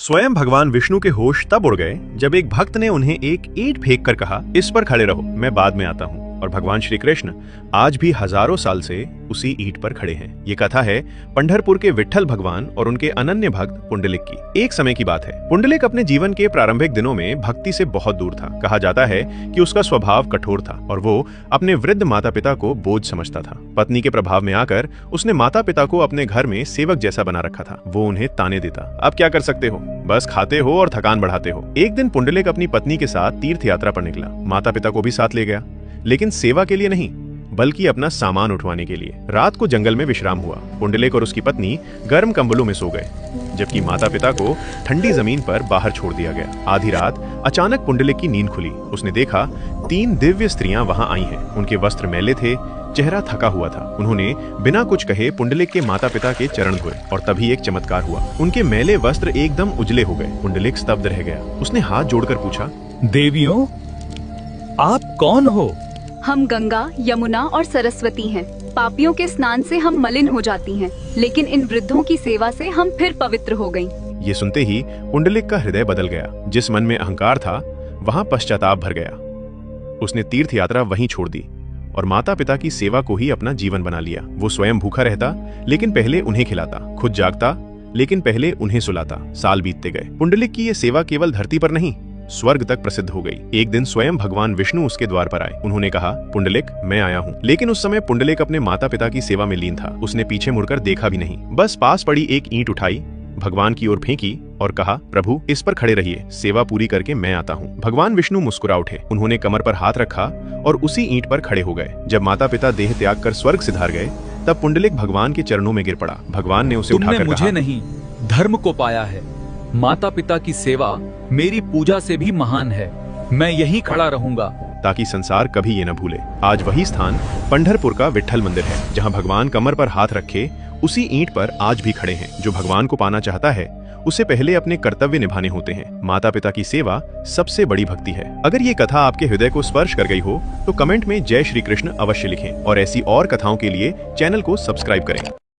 स्वयं भगवान विष्णु के होश तब उड़ गए जब एक भक्त ने उन्हें एक ईंट फेंक कर कहा, इस पर खड़े रहो, मैं बाद में आता हूँ। और भगवान श्री कृष्ण आज भी हजारों साल से उसी ईंट पर खड़े हैं। ये कथा है पंढरपुर के विट्ठल भगवान और उनके अनन्य भक्त पुंडलिक की। एक समय की बात है, पुंडलिक अपने जीवन के प्रारंभिक दिनों में भक्ति से बहुत दूर था। कहा जाता है कि उसका स्वभाव कठोर था और वो अपने वृद्ध माता पिता को बोझ समझता था। पत्नी के प्रभाव में आकर उसने माता पिता को अपने घर में सेवक जैसा बना रखा था। वो उन्हें ताने देता, अब क्या कर सकते हो, बस खाते हो और थकान बढ़ाते हो। एक दिन पुंडलिक अपनी पत्नी के साथ तीर्थ यात्रा पर निकला। माता पिता को भी साथ ले गया, लेकिन सेवा के लिए नहीं बल्कि अपना सामान उठवाने के लिए। रात को जंगल में विश्राम हुआ। पुंडलिक और उसकी पत्नी गर्म कंबलों में सो गए, जबकि माता पिता को ठंडी जमीन पर बाहर छोड़ दिया गया। आधी रात अचानक पुंडलिक की नींद खुली। उसने देखा 3 दिव्य स्त्रियां वहां आई हैं। उनके वस्त्र मैले थे, चेहरा थका हुआ था। उन्होंने बिना कुछ कहे पुंडलिक के माता पिता के चरण धोए और तभी एक चमत्कार हुआ। उनके मैले वस्त्र एकदम उजले हो गए। पुंडलिक स्तब्ध रह गया। उसने हाथ जोड़कर पूछा, देवियों, आप कौन हो? हम गंगा, यमुना और सरस्वती हैं। पापियों के स्नान से हम मलिन हो जाती हैं, लेकिन इन वृद्धों की सेवा से हम फिर पवित्र हो गईं। ये सुनते ही पुंडलिक का हृदय बदल गया। जिस मन में अहंकार था वहां पश्चाताप भर गया। उसने तीर्थ यात्रा वहीं छोड़ दी और माता पिता की सेवा को ही अपना जीवन बना लिया। वो स्वयं भूखा रहता, लेकिन पहले उन्हें खिलाता, खुद जागता, लेकिन पहले उन्हें सुलाता। साल बीतते गए। पुंडलिक की ये सेवा केवल धरती पर नहीं, स्वर्ग तक प्रसिद्ध हो गई। एक दिन स्वयं भगवान विष्णु उसके द्वार पर आए। उन्होंने कहा, पुंडलिक, मैं आया हूँ। लेकिन उस समय पुंडलिक अपने माता पिता की सेवा में लीन था। उसने पीछे मुड़कर देखा भी नहीं, बस पास पड़ी एक ईंट उठाई, भगवान की ओर फेंकी और कहा, प्रभु, इस पर खड़े रहिए, सेवा पूरी करके मैं आता हूँ। भगवान विष्णु मुस्कुरा उठे। उन्होंने कमर पर हाथ रखा और उसी ईंट पर खड़े हो गए। जब माता पिता देह त्याग कर स्वर्ग सिधार गए, तब पुंडलिक भगवान के चरणों में गिर पड़ा। भगवान ने उसे उठाकर मुझे कहा, नहीं, धर्म को पाया है। माता पिता की सेवा मेरी पूजा से भी महान है। मैं यहीं खड़ा रहूंगा ताकि संसार कभी ये न भूले। आज वही स्थान पंढरपुर का विट्ठल मंदिर है, जहाँ भगवान कमर पर हाथ रखे उसी ईंट पर आज भी खड़े हैं। जो भगवान को पाना चाहता है उसे पहले अपने कर्तव्य निभाने होते हैं। माता पिता की सेवा सबसे बड़ी भक्ति है। अगर ये कथा आपके हृदय को स्पर्श कर गई हो तो कमेंट में जय श्री कृष्ण अवश्य लिखें और ऐसी और कथाओं के लिए चैनल को सब्सक्राइब करें।